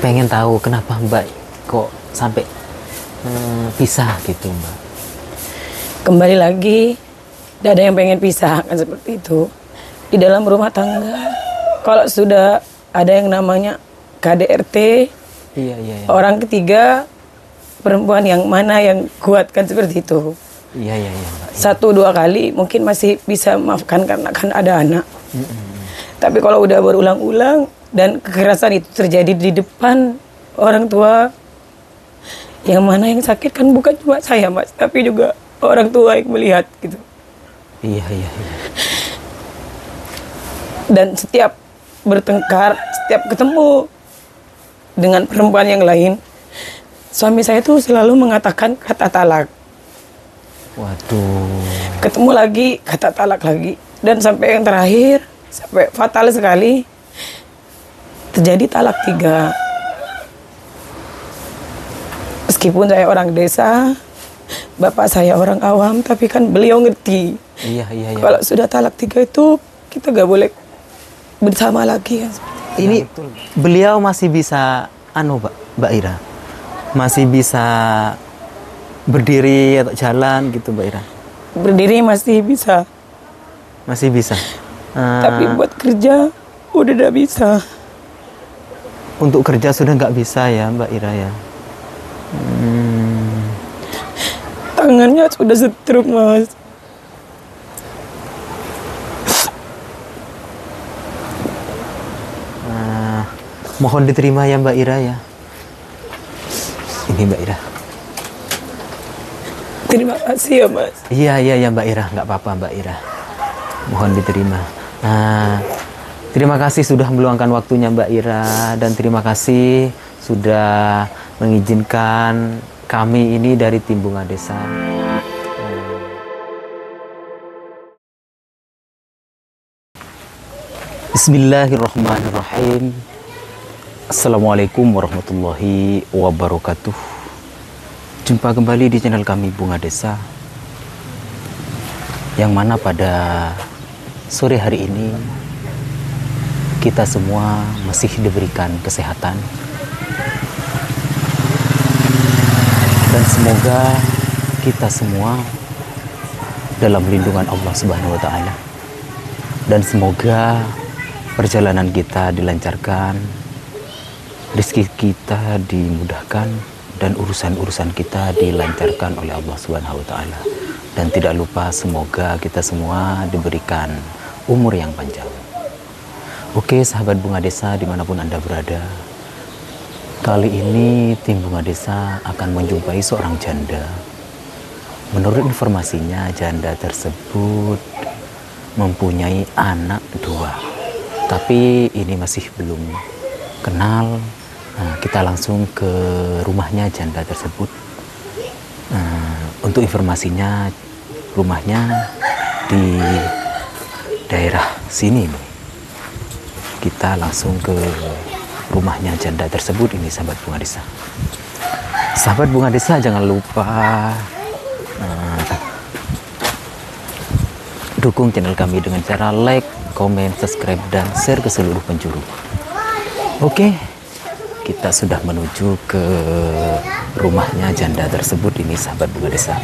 pengen tahu kenapa Mbak kok sampai pisah gitu Mbak. Kembali lagi, tidak ada yang pengen pisah kan seperti itu. Di dalam rumah tangga, kalau sudah ada yang namanya KDRT, Iya. orang ketiga perempuan yang mana yang kuat kan seperti itu. Iya Mbak. Satu dua kali mungkin masih bisa maafkan karena kan ada anak. Tapi kalau udah berulang-ulang dan kekerasan itu terjadi di depan orang tua, yang mana yang sakit kan bukan cuma saya Mas, tapi juga orang tua yang melihat gitu. Iya. Dan setiap bertengkar, setiap ketemu dengan perempuan yang lain, suami saya tuh selalu mengatakan kata talak. Waduh. Ketemu lagi, kata talak lagi. Dan sampai yang terakhir, sampai fatal sekali, terjadi talak 3. Meskipun saya orang desa, bapak saya orang awam, tapi kan beliau ngerti. Iya. Kalau sudah talak 3 itu, kita gak boleh bersama lagi. Kan. Ini beliau masih bisa, Mbak Ira? Masih bisa berdiri atau jalan gitu Mbak Ira? Berdiri masih bisa. Masih bisa. Tapi buat kerja udah tidak bisa. Untuk kerja sudah nggak bisa ya Mbak Ira ya? Tangannya sudah stroke Mas. Mohon diterima ya Mbak Ira ya. Ini Mbak Ira. Terima kasih ya Mas. Iya Mbak Ira, nggak apa-apa Mbak Ira. Mohon diterima. Terima kasih sudah meluangkan waktunya Mbak Ira, dan terima kasih sudah mengizinkan kami ini dari tim Bunga Desa. Bismillahirrahmanirrahim. Assalamualaikum warahmatullahi wabarakatuh. Jumpa kembali di channel kami Bunga Desa, yang mana pada sore hari ini kita semua masih diberikan kesehatan, dan semoga kita semua dalam lindungan Allah Subhanahu wa Ta'ala, dan semoga perjalanan kita dilancarkan, rezeki kita dimudahkan, dan urusan-urusan kita dilancarkan oleh Allah Subhanahu wa Ta'ala. Dan tidak lupa semoga kita semua diberikan umur yang panjang. Oke sahabat Bunga Desa dimanapun Anda berada, kali ini tim Bunga Desa akan menjumpai seorang janda. Menurut informasinya, janda tersebut mempunyai anak 2, tapi ini masih belum kenal. Kita langsung ke rumahnya janda tersebut. Untuk informasinya, rumahnya di daerah sini nih. Kita langsung ke rumahnya janda tersebut ini sahabat Bunga Desa. Sahabat Bunga Desa jangan lupa dukung channel kami dengan cara like, komen, subscribe, dan share ke seluruh penjuru. Oke, kita sudah menuju ke rumahnya janda tersebut ini sahabat Bunga Desa.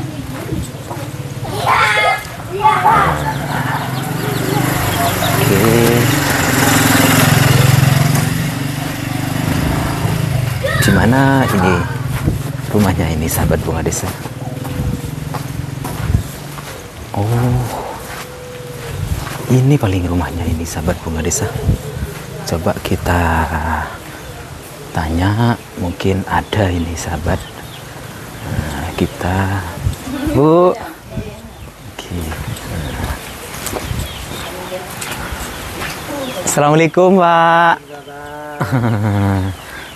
Oke. Gimana ini rumahnya ini sahabat Bunga Desa? Oh, ini paling rumahnya ini sahabat Bunga Desa. Coba kita tanya, mungkin ada ini sahabat. Kita Bu. Oke. Assalamualaikum Pak.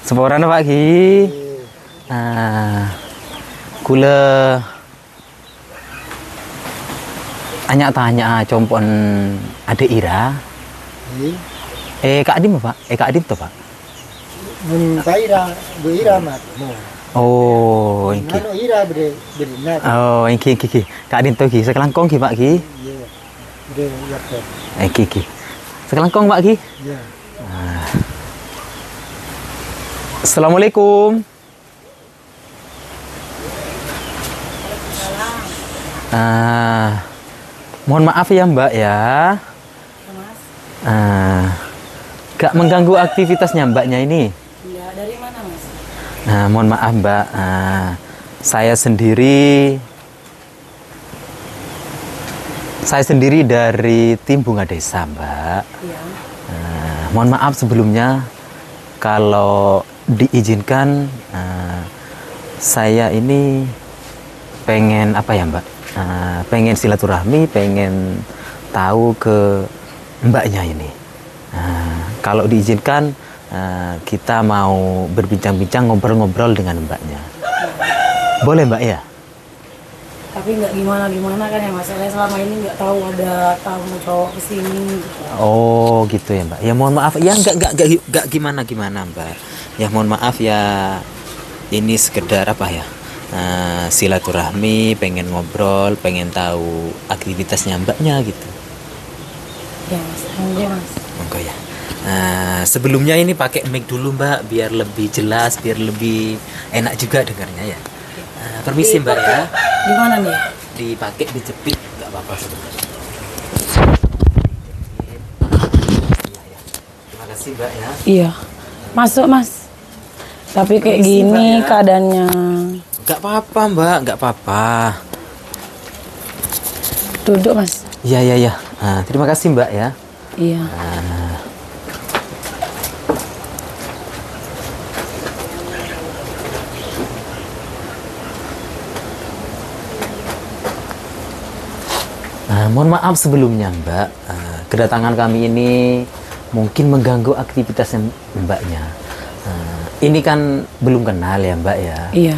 Seporana Pak Ki. Kula tanya compon ada Ira. Kak Adim Pak? Kak Adim tuh Pak? Bu Ira mat. Oh, ini. Ano Ira berinat. Oh, ini Kak Adim tuh ki. Sekelangkong ki Pak Ki. Iya. Bre yapto. Ki. Sekelangkong Pak Ki. Iya. Assalamualaikum. Mohon maaf ya Mbak ya. Gak mengganggu aktivitasnya Mbaknya ini. Iya, dari mana Mas? Mohon maaf Mbak. Saya sendiri dari tim Bunga Desa Mbak. Iya. Mohon maaf sebelumnya kalau diizinkan saya ini pengen apa ya Mbak? Pengen silaturahmi, pengen tahu ke Mbaknya ini. Kalau diizinkan kita mau berbincang-bincang, ngobrol-ngobrol dengan Mbaknya. Boleh Mbak ya? Tapi nggak gimana-gimana kan ya masalahnya selama ini nggak tahu ada tamu cowok kesini. Gitu. Oh gitu ya Mbak. Ya mohon maaf. Ya nggak gimana-gimana Mbak. Ya mohon maaf ya. Ini sekedar apa ya? Silaturahmi, pengen ngobrol, pengen tahu aktivitasnya Mbaknya gitu. Ya Mas, monggo Mas. Monggo ya. Sebelumnya ini pakai mic dulu Mbak, biar lebih jelas, biar lebih enak juga dengarnya ya. Permisi Mbak ya. Di mana nih? Dipakai, dijepit, nggak apa-apa sebenarnya. Iya ya. Terima kasih Mbak ya. Iya. Masuk Mas. Tapi kayak Permisi, gini Mbak, ya. keadaannya. Nggak apa-apa Mbak, nggak apa-apa. Duduk Mas. Iya. Terima kasih Mbak ya. Iya. Mohon maaf sebelumnya Mbak, kedatangan kami ini mungkin mengganggu aktivitas Mbaknya. Ini kan belum kenal ya Mbak ya. Iya.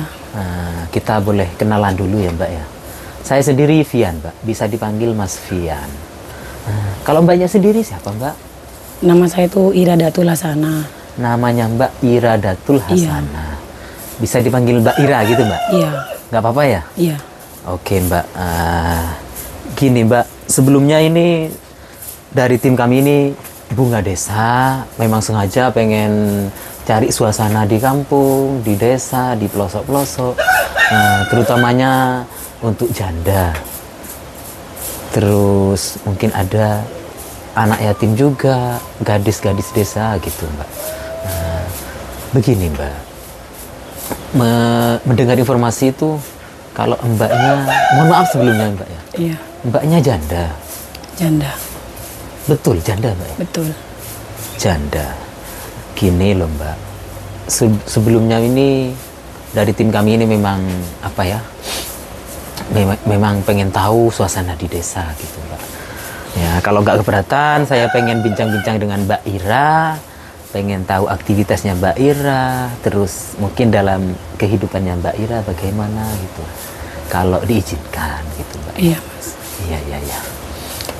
Kita boleh kenalan dulu ya Mbak ya. Saya sendiri Vian Mbak, bisa dipanggil Mas Vian. Kalau Mbaknya sendiri siapa Mbak? Nama saya itu Iradatul Hasana. Namanya Mbak Iradatul Hasana. Bisa dipanggil Mbak Ira gitu Mbak? Iya. Nggak apa-apa ya? Iya. Oke Mbak. Gini Mbak, sebelumnya ini dari tim kami ini Bunga Desa memang sengaja pengen cari suasana di kampung, di desa, di pelosok-pelosok, terutamanya untuk janda. Terus mungkin ada anak yatim juga, gadis-gadis desa gitu Mbak. Begini Mbak, mendengar informasi itu kalau Mbaknya, mohon maaf sebelumnya Mbak ya. Iya. Mbaknya janda. Janda. Betul, janda Mbak ya? Betul. Janda. Gini loh Mbak. Sebelumnya ini dari tim kami ini memang apa ya? Memang pengen tahu suasana di desa gitu Mbak. Ya, kalau nggak keberatan saya pengen bincang-bincang dengan Mbak Ira, pengen tahu aktivitasnya Mbak Ira, terus mungkin dalam kehidupannya Mbak Ira bagaimana gitu. Kalau diizinkan gitu Mbak. Iya Mas. Iya.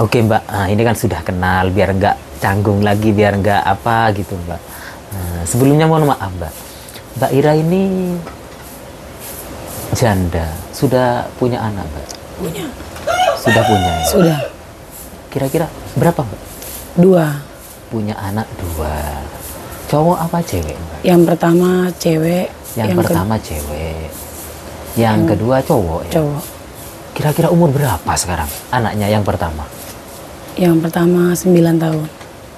Oke Mbak, ini kan sudah kenal, biar nggak canggung lagi, biar nggak apa gitu Mbak. Sebelumnya mohon maaf Mbak, Mbak Ira ini janda, sudah punya anak Mbak? Punya. Sudah punya ya? Sudah. Kira-kira berapa Mbak? 2. Punya anak 2. Cowok apa cewek Mbak? Yang pertama cewek. Yang pertama cewek. Yang kedua cowok ya? Cowok. Kira-kira umur berapa sekarang anaknya yang pertama? Yang pertama 9 tahun.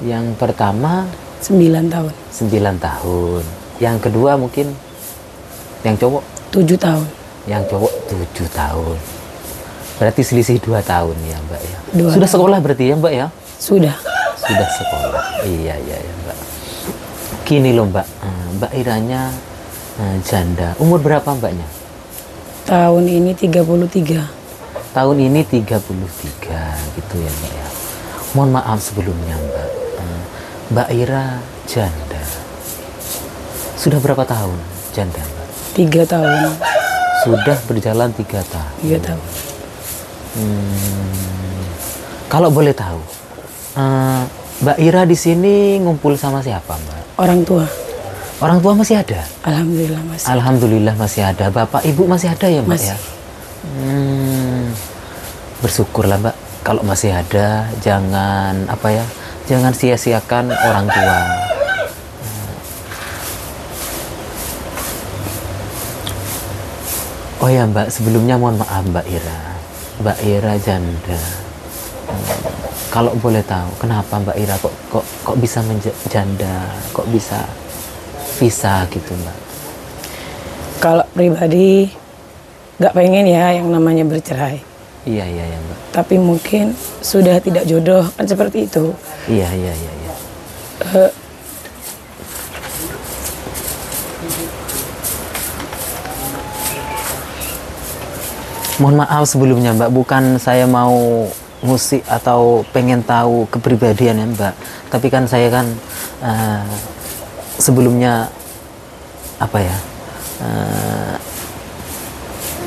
Yang pertama 9 tahun. 9 tahun. Yang kedua mungkin yang cowok 7 tahun. yang cowok 7 tahun. Berarti selisih 2 tahun ya Mbak ya. 2 Sudah tahun. sekolah berarti ya Mbak ya? Sudah. Sudah sekolah. Iya Mbak. Gini loh Mbak, Mbak Iranya janda. Umur berapa Mbaknya? Tahun ini 33. Tahun ini 33 gitu ya Mbak ya. Mohon maaf sebelumnya Mbak. Mbak Ira janda. Sudah berapa tahun janda Mbak? 3 tahun. Sudah berjalan 3 tahun. 3 tahun. Kalau boleh tahu, Mbak Ira di sini ngumpul sama siapa Mbak? Orang tua. Orang tua masih ada? Alhamdulillah masih. Alhamdulillah masih ada. Bapak Ibu masih ada ya Mbak Masih. ya? Bersyukurlah Mbak. Kalau masih ada, jangan apa ya? Jangan sia-siakan orang tua. Oh ya Mbak, sebelumnya mohon maaf Mbak Ira. Mbak Ira janda. Kalau boleh tahu, kenapa Mbak Ira kok bisa janda, kok bisa pisah gitu Mbak? Kalau pribadi nggak pengen ya yang namanya bercerai. Iya ya Mbak. Tapi mungkin sudah tidak jodoh kan seperti itu. Iya. Eh, Mohon maaf sebelumnya Mbak, bukan saya mau musik atau pengen tahu kepribadian ya Mbak. Tapi kan saya kan sebelumnya apa ya,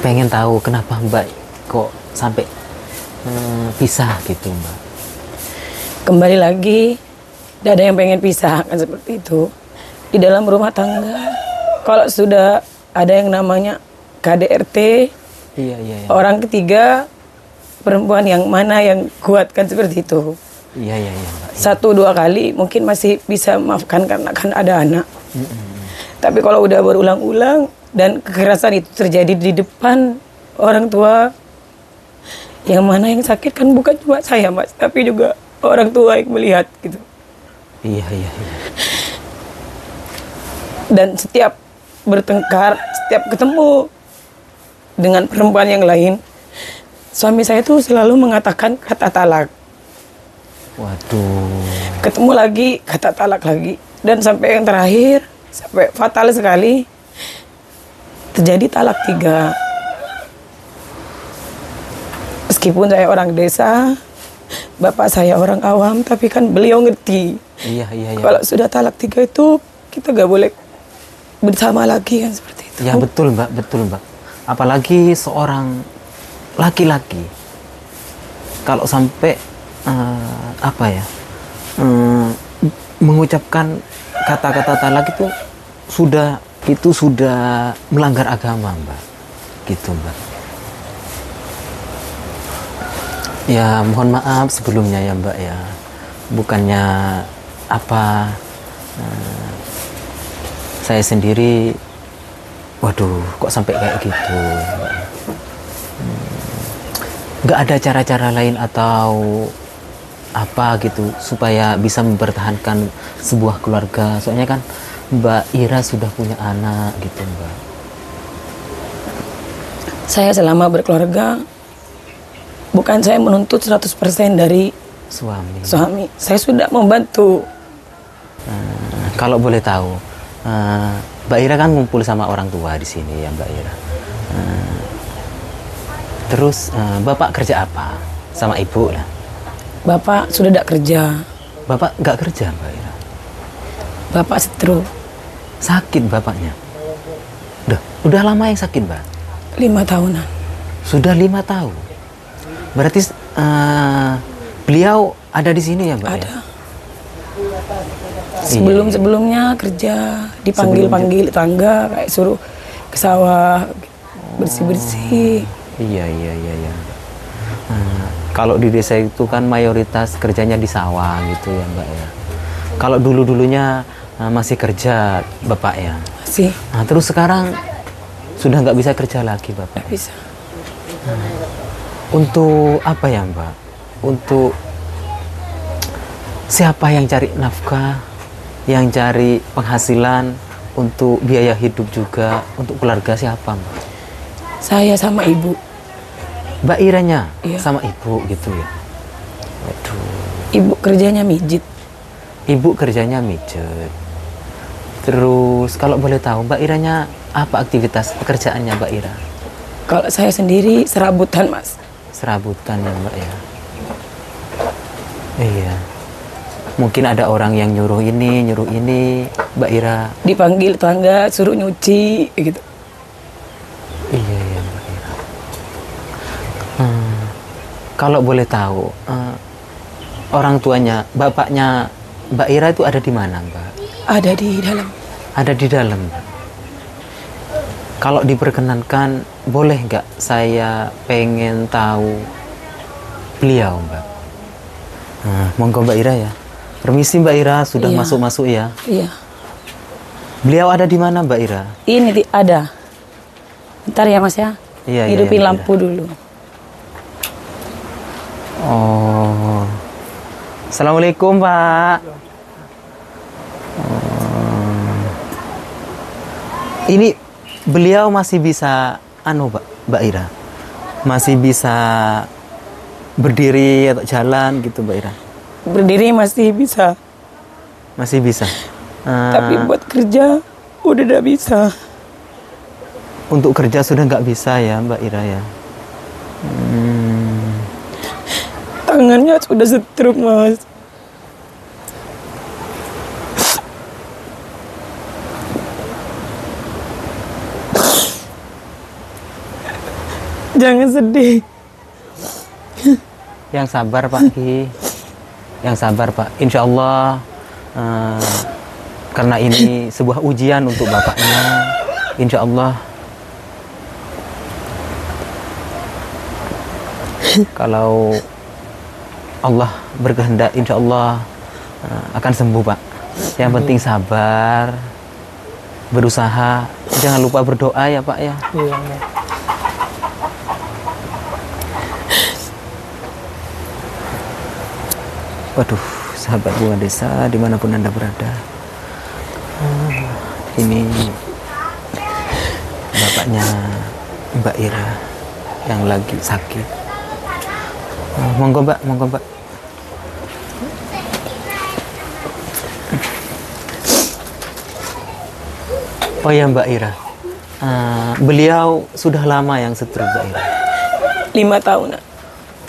pengen tahu kenapa Mbak kok sampai pisah gitu Mbak. Kembali lagi, tidak ada yang pengen pisah kan seperti itu. Di dalam rumah tangga, kalau sudah ada yang namanya KDRT, Iya. orang ketiga perempuan yang mana yang kuat kan seperti itu. Iya Mbak. 1-2 kali mungkin masih bisa maafkan karena kan ada anak. Tapi kalau udah berulang-ulang dan kekerasan itu terjadi di depan orang tua, yang mana yang sakit kan bukan cuma saya Mas, tapi juga orang tua yang melihat gitu. Iya. Dan setiap bertengkar, setiap ketemu dengan perempuan yang lain, suami saya tuh selalu mengatakan kata talak. Waduh. Ketemu lagi, kata talak lagi. Dan sampai yang terakhir, sampai fatal sekali, terjadi talak 3. Meskipun saya orang desa, bapak saya orang awam, tapi kan beliau ngerti. Iya. Kalau sudah talak 3 itu, kita gak boleh bersama lagi kan seperti itu. Ya betul Mbak. Apalagi seorang laki-laki, kalau sampai mengucapkan kata-kata talak itu sudah melanggar agama Mbak, gitu Mbak. Ya mohon maaf sebelumnya ya Mbak ya, bukannya saya sendiri, waduh kok sampai kayak gitu Mbak. Nggak ada cara-cara lain atau apa gitu supaya bisa mempertahankan sebuah keluarga, soalnya kan Mbak Ira sudah punya anak gitu Mbak. Saya selama berkeluarga, bukan saya menuntut 100% dari suami. Saya sudah membantu. Kalau boleh tahu, Mbak Ira kan ngumpul sama orang tua di sini ya Mbak Ira. Terus Bapak kerja apa? Sama Ibu lah. Bapak sudah tidak kerja. Bapak nggak kerja Mbak Ira? Bapak stroke. Sakit bapaknya? Udah lama yang sakit Mbak? 5 tahunan. Sudah 5 tahun. Berarti beliau ada di sini ya Mbak? Ada. Ya? Sebelum-sebelumnya kerja, dipanggil-panggil tangga, kayak suruh ke sawah, bersih-bersih. Iya. Kalau di desa itu kan mayoritas kerjanya di sawah gitu ya Mbak ya. Kalau dulu-dulunya masih kerja Bapak ya? Masih. Nah, terus sekarang sudah nggak bisa kerja lagi Bapak? Nggak bisa. Untuk apa ya Mbak? Untuk siapa yang cari nafkah, yang cari penghasilan, untuk biaya hidup juga, untuk keluarga siapa Mbak? Saya sama ibu. Mbak Iranya Iya. sama ibu gitu ya? Waduh. Ibu kerjanya mijit. Ibu kerjanya mijet. Terus kalau boleh tahu Mbak Iranya apa aktivitas pekerjaannya Mbak Ira? Kalau saya sendiri serabutan Mas. Serabutan ya Mbak ya? Iya. Mungkin ada orang yang nyuruh ini Mbak Ira. Dipanggil tangga, suruh nyuci gitu. Iya Mbak Ira. Kalau boleh tahu, orang tuanya, bapaknya Mbak Ira itu ada di mana Mbak? Ada di dalam. Ada di dalam. Kalau diperkenankan, boleh nggak saya pengen tahu beliau Mbak? Monggo Mbak Ira ya. Permisi Mbak Ira, sudah Iya. masuk-masuk ya. Iya. Beliau ada di mana Mbak Ira? Ini ada. Bentar ya Mas ya. Iya, hidupin Mbak lampu dulu. Oh. Assalamualaikum, Pak. Oh. Ini beliau masih bisa Mbak Ira. Masih bisa berdiri atau jalan gitu, Mbak Ira. Berdiri masih bisa, Masih bisa. tapi buat kerja udah tidak bisa. Untuk kerja sudah nggak bisa ya, Mbak Ira ya. Tangannya sudah stroke, Mas. Jangan sedih. Yang sabar, Pak Ki. Yang sabar, Pak. Insya Allah, karena ini sebuah ujian untuk bapaknya. Insya Allah, kalau Allah berkehendak, insya Allah akan sembuh, Pak. Yang penting sabar, berusaha, jangan lupa berdoa ya, Pak ya. Iya. Waduh, sahabat Bunga Desa dimanapun Anda berada, ini bapaknya Mbak Ira yang lagi sakit. Monggo Mbak, monggo Mbak. Oh ya Mbak Ira, beliau sudah lama yang stroke Mbak Ira? 5 tahunan.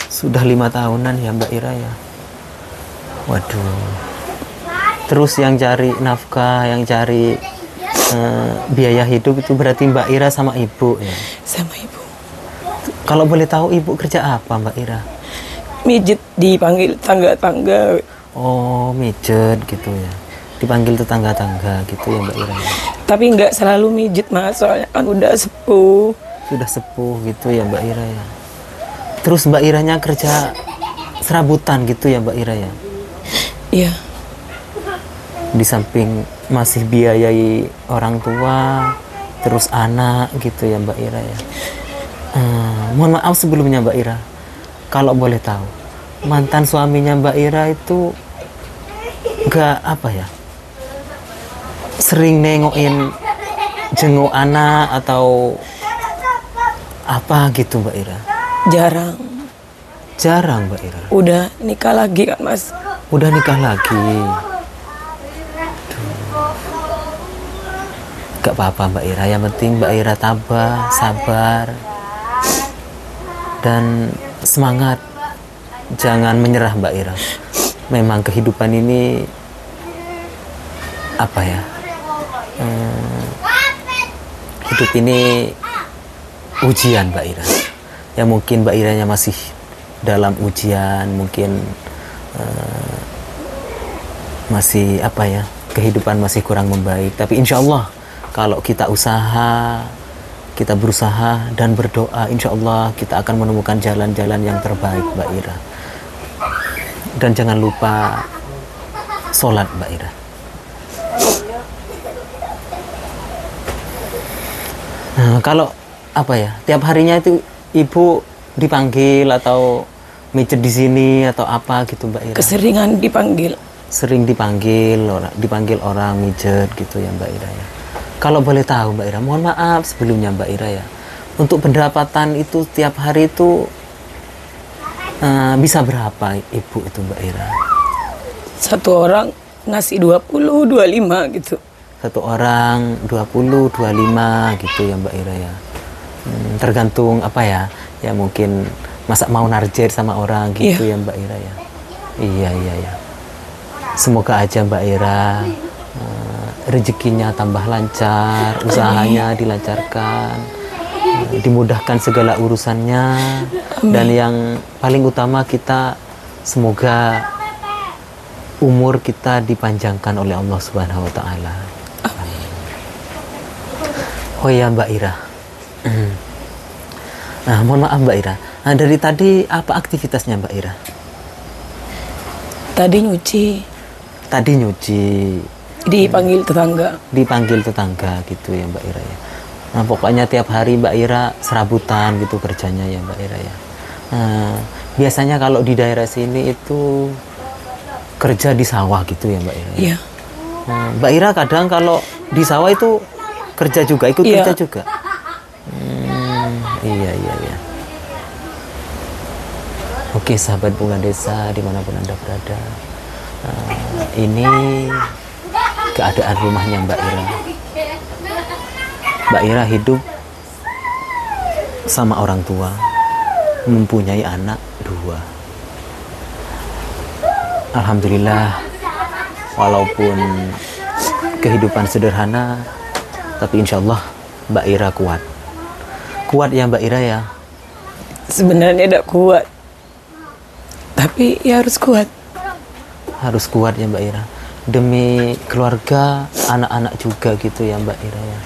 Sudah 5 tahunan ya Mbak Ira ya. Waduh. Terus yang cari nafkah, yang cari biaya hidup itu berarti Mbak Ira sama ibu ya? Sama ibu. Kalau boleh tahu ibu kerja apa Mbak Ira? Mijet, dipanggil tangga-tangga. Oh, mijet gitu ya. Dipanggil tetangga-tangga gitu ya Mbak Ira. Tapi nggak selalu mijet, Mas, soalnya kan udah sepuh. Sudah sepuh gitu ya Mbak Ira ya. Terus Mbak Iranya kerja serabutan gitu ya Mbak Ira ya? Iya. Di samping masih biayai orang tua, terus anak gitu ya Mbak Ira ya. Mohon maaf sebelumnya Mbak Ira, kalau boleh tahu, mantan suaminya Mbak Ira itu gak apa ya, sering nengokin jenguk anak atau apa gitu Mbak Ira? Jarang. Jarang Mbak Ira. Udah nikah lagi kan, Mas? Udah nikah lagi. Gak apa-apa Mbak Ira, yang penting Mbak Ira tabah, sabar, dan semangat. Jangan menyerah Mbak Ira. Memang kehidupan ini apa ya, hidup ini ujian Mbak Ira. Ya mungkin Mbak Iranya masih dalam ujian, mungkin masih apa ya, kehidupan masih kurang membaik. Tapi insya Allah kalau kita usaha, kita berusaha dan berdoa, insya Allah kita akan menemukan jalan-jalan yang terbaik Mbak Ira. Dan jangan lupa sholat Mbak Ira. Nah, kalau apa ya, tiap harinya itu ibu dipanggil atau mijet di sini atau apa gitu Mbak Ira? Keseringan dipanggil. Sering dipanggil orang mijet gitu ya Mbak Ira ya. Kalau boleh tahu Mbak Ira, mohon maaf sebelumnya Mbak Ira ya, untuk pendapatan itu tiap hari itu bisa berapa ibu itu Mbak Ira? Satu orang ngasih 20, 25 gitu. Satu orang 20, 25 gitu ya Mbak Ira ya. Tergantung apa ya, ya mungkin masa mau narjer sama orang gitu ya Mbak Ira ya. Iya iya ya. Semoga aja Mbak Ira rezekinya tambah lancar, usahanya dilancarkan, dimudahkan segala urusannya. Dan yang paling utama, kita semoga umur kita dipanjangkan oleh Allah Subhanahu wa taala. Oh ya Mbak Ira. Nah, mohon maaf Mbak Ira. Nah, dari tadi apa aktivitasnya Mbak Ira? Tadi nyuci. Tadi nyuci. Dipanggil tetangga. Dipanggil tetangga gitu ya Mbak Ira ya. Nah, pokoknya tiap hari Mbak Ira serabutan gitu kerjanya ya Mbak Ira ya. Nah, biasanya kalau di daerah sini itu kerja di sawah gitu ya Mbak Ira. Ya? Iya. Nah, Mbak Ira kadang kalau di sawah itu kerja juga, ikut Iya. kerja juga. Iya iya iya. Oke sahabat Bunga Desa dimanapun Anda berada, ini keadaan rumahnya Mbak Ira. Mbak Ira hidup sama orang tua, mempunyai anak 2. Alhamdulillah, walaupun kehidupan sederhana, tapi insya Allah Mbak Ira kuat. Kuat ya Mbak Ira ya? Sebenarnya tidak kuat. Tapi ya harus kuat. Harus kuat ya Mbak Ira. Demi keluarga, anak-anak juga gitu ya Mbak Ira ya.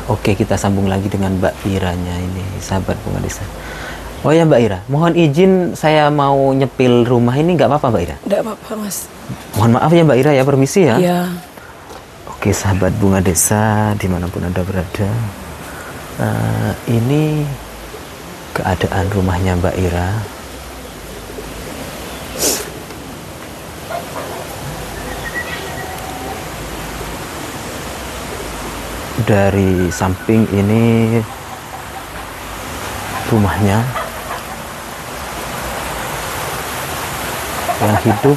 Oke, kita sambung lagi dengan Mbak Iranya ini, sahabat Bunga Desa. Oh ya Mbak Ira, mohon izin saya mau nyepil rumah ini, nggak apa-apa Mbak Ira? Tidak apa-apa Mas. Mohon maaf ya Mbak Ira ya, permisi ya. Iya. Oke sahabat Bunga Desa dimanapun Anda berada, ini keadaan rumahnya Mbak Ira. Dari samping ini rumahnya yang hidup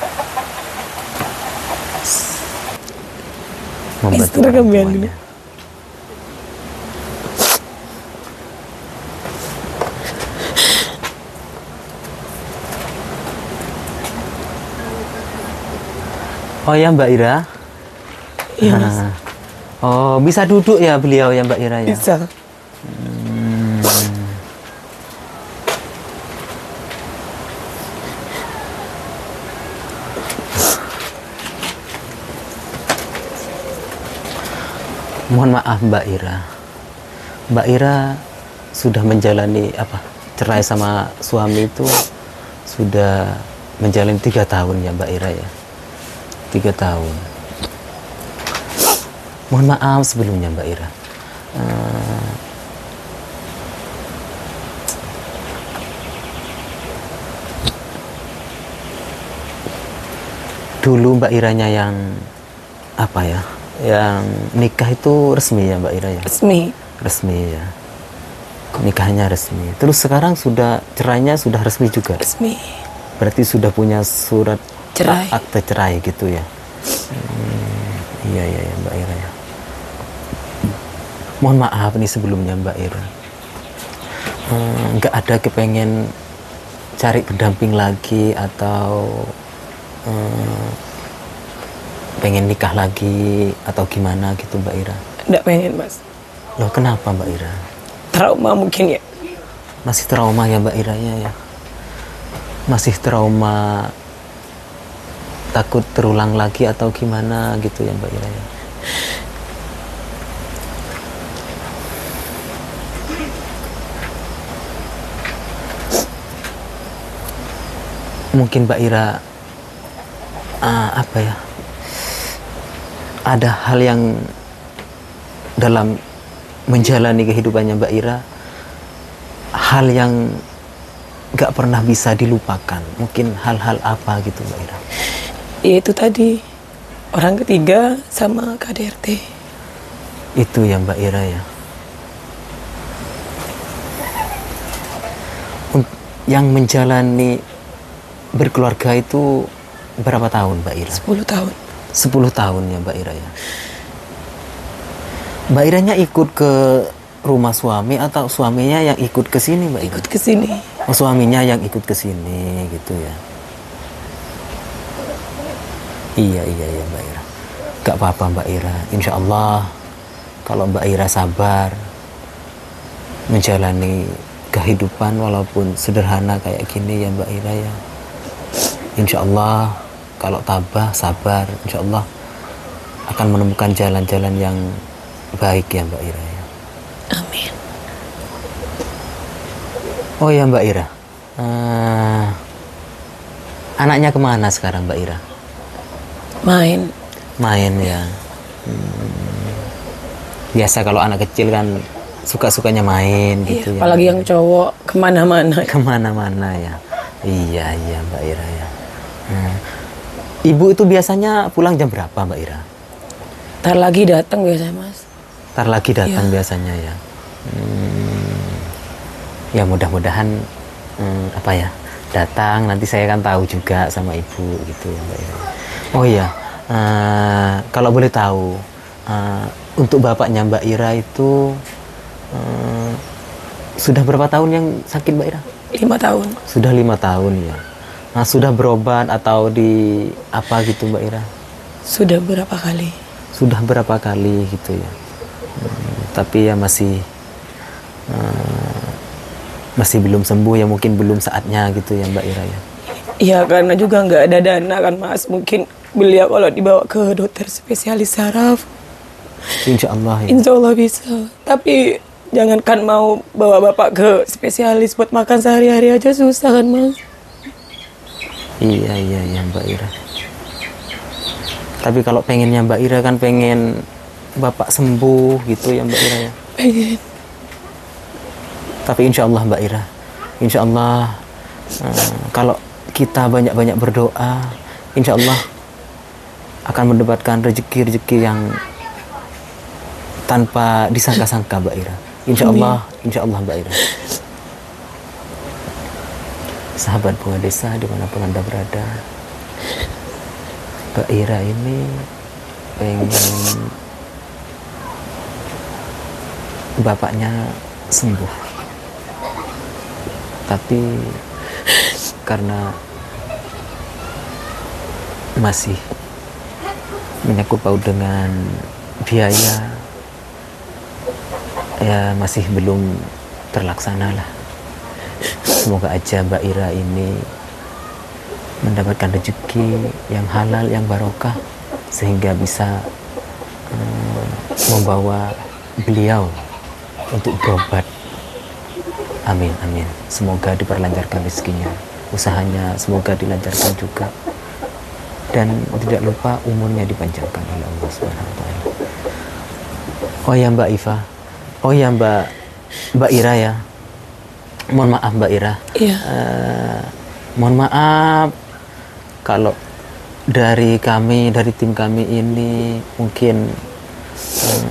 membantu orang tuanya. Oh ya Mbak Ira. Iya Mas. Oh bisa duduk ya beliau ya Mbak Ira ya. Bisa. Mohon maaf Mbak Ira. Mbak Ira sudah menjalani cerai sama suami itu sudah menjalani 3 tahun ya Mbak Ira ya. 3 tahun. Mohon maaf sebelumnya Mbak Ira. Dulu Mbak Iranya yang yang nikah itu resmi ya Mbak Ira ya? Resmi ya. Nikahnya resmi. Terus sekarang sudah cerainya sudah resmi juga? Resmi. Berarti sudah punya surat Cerai. akte cerai gitu ya? Iya ya Mbak Ira ya. Mohon maaf nih sebelumnya Mbak Ira. Nggak ada kepengen cari pendamping lagi atau pengen nikah lagi atau gimana gitu Mbak Ira? Nggak pengen Mas. Loh kenapa Mbak Ira? Trauma mungkin ya. Masih trauma ya Mbak Iranya ya? Masih trauma takut terulang lagi atau gimana gitu ya Mbak Ira ya? Mungkin Mbak Ira ada hal yang dalam menjalani kehidupannya Mbak Ira, hal yang gak pernah bisa dilupakan. Mungkin hal-hal apa gitu Mbak Ira? Ya itu tadi, orang ketiga sama KDRT. Itu ya Mbak Ira ya. Yang menjalani berkeluarga itu berapa tahun Mbak Ira? 10 tahun. 10 tahun ya Mbak Ira ya. Mbak Iranya ikut ke rumah suami atau suaminya yang ikut ke sini Mbak Ira? Ikut ke sini. Oh suaminya yang ikut ke sini gitu ya. Iya Mbak Ira. Gak apa-apa Mbak Ira. Insya Allah kalau Mbak Ira sabar menjalani kehidupan walaupun sederhana kayak gini ya Mbak Ira ya. Insya Allah kalau tabah, sabar, insya Allah akan menemukan jalan-jalan yang baik ya Mbak Ira ya. Amin. Oh ya Mbak Ira, anaknya kemana sekarang Mbak Ira? Main. Main ya. Biasa kalau anak kecil kan suka-sukanya main gitu ya. Apalagi yang cowok kemana-mana. Kemana-mana ya. Iya Mbak Ira ya. Ibu itu biasanya pulang jam berapa Mbak Ira? Ntar lagi datang biasanya Mas. Ntar lagi datang biasanya ya. Ya mudah-mudahan apa ya, datang nanti saya kan tahu juga sama ibu gitu ya Mbak Ira. Oh iya, kalau boleh tahu untuk bapaknya Mbak Ira itu sudah berapa tahun yang sakit Mbak Ira? 5 tahun. Sudah 5 tahun ya. Nah, sudah berobat atau di apa gitu Mbak Ira? Sudah berapa kali? Sudah berapa kali gitu ya. Tapi ya masih belum sembuh ya, mungkin belum saatnya gitu ya Mbak Ira ya. Iya, karena juga nggak ada dana kan Mas. Mungkin beliau kalau dibawa ke dokter spesialis saraf, Insya Allah ya. insya Allah bisa. Tapi jangankan mau bawa bapak ke spesialis buat makan sehari-hari aja susah kan Mas. Iya Mbak Ira. Tapi kalau pengennya Mbak Ira kan pengen bapak sembuh gitu ya Mbak Ira ya. Pengen. Tapi insya Allah Mbak Ira, insya Allah kalau kita banyak-banyak berdoa, insya Allah akan mendapatkan rezeki-rezeki yang tanpa disangka-sangka Mbak Ira. Insya Allah Mbak Ira. Sahabat Bunga Desa dimanapun Anda berada, Mbak Ira ini pengen bapaknya sembuh. Tapi karena masih menyangkut paut dengan biaya, ya masih belum terlaksana lah. Semoga aja Mbak Ira ini mendapatkan rezeki yang halal, yang barokah, sehingga bisa membawa beliau untuk berobat. Amin. Semoga diperlancarkan rezekinya, usahanya semoga dilancarkan juga, dan tidak lupa umurnya dipanjangkan oleh Allah Subhanahu wa taala. Oh ya Mbak Iva, oh ya Mbak Ira ya. Mohon maaf Mbak Ira. Iya. Mohon maaf kalau dari tim kami ini mungkin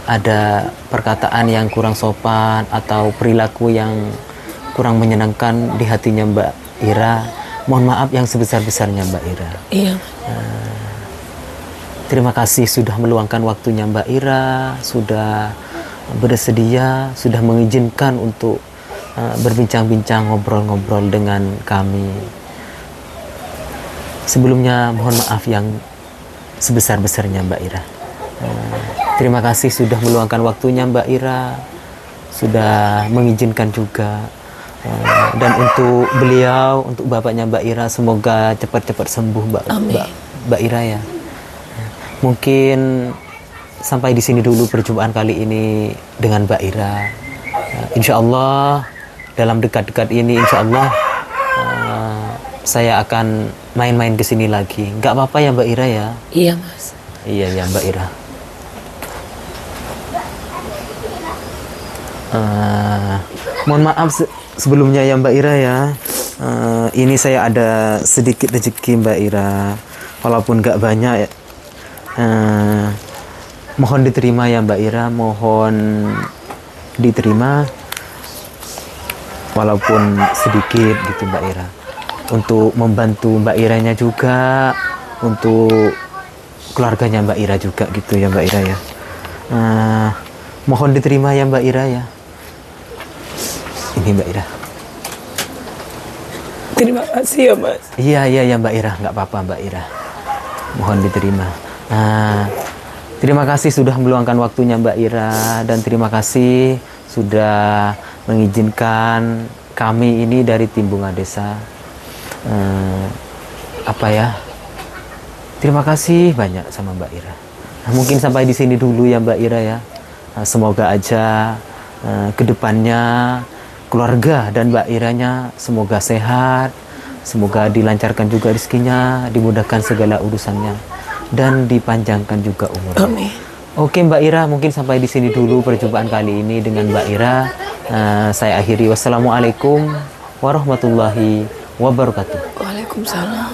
ada perkataan yang kurang sopan atau perilaku yang kurang menyenangkan di hatinya Mbak Ira. Mohon maaf yang sebesar-besarnya Mbak Ira. Iya. Terima kasih sudah meluangkan waktunya Mbak Ira, sudah bersedia, sudah mengizinkan untuk berbincang-bincang, ngobrol-ngobrol dengan kami. Sebelumnya mohon maaf yang sebesar-besarnya Mbak Ira. Terima kasih sudah meluangkan waktunya Mbak Ira, sudah mengizinkan juga. Dan untuk beliau, untuk bapaknya Mbak Ira, semoga cepat-cepat sembuh Mbak Ira ya. Mungkin sampai di sini dulu perjumpaan kali ini dengan Mbak Ira. Insya Allah dalam dekat-dekat ini, insya Allah saya akan main-main ke sini lagi. Nggak apa-apa ya Mbak Ira ya? Iya Mas. Iya ya Mbak Ira. Mohon maaf sebelumnya ya Mbak Ira ya. Ini saya ada sedikit rezeki Mbak Ira, walaupun nggak banyak. Mohon diterima ya Mbak Ira, mohon diterima walaupun sedikit gitu Mbak Ira, untuk membantu Mbak Iranya juga, untuk keluarganya Mbak Ira juga gitu ya Mbak Ira ya. Mohon diterima ya Mbak Ira ya. Ini Mbak Ira. Terima kasih ya Mas. Iya ya Mbak Ira, nggak apa-apa Mbak Ira. Mohon diterima. Terima kasih sudah meluangkan waktunya Mbak Ira, dan terima kasih sudah mengizinkan kami ini dari tim Bunga Desa. Terima kasih banyak sama Mbak Ira. Mungkin sampai di sini dulu ya Mbak Ira ya. Semoga aja kedepannya keluarga dan Mbak Iranya semoga sehat, semoga dilancarkan juga rezekinya, dimudahkan segala urusannya. dan dipanjangkan juga umurnya. Amin. Oke Mbak Ira, mungkin sampai di sini dulu perjumpaan kali ini dengan Mbak Ira. Saya akhiri. Wassalamualaikum warahmatullahi wabarakatuh. Waalaikumsalam.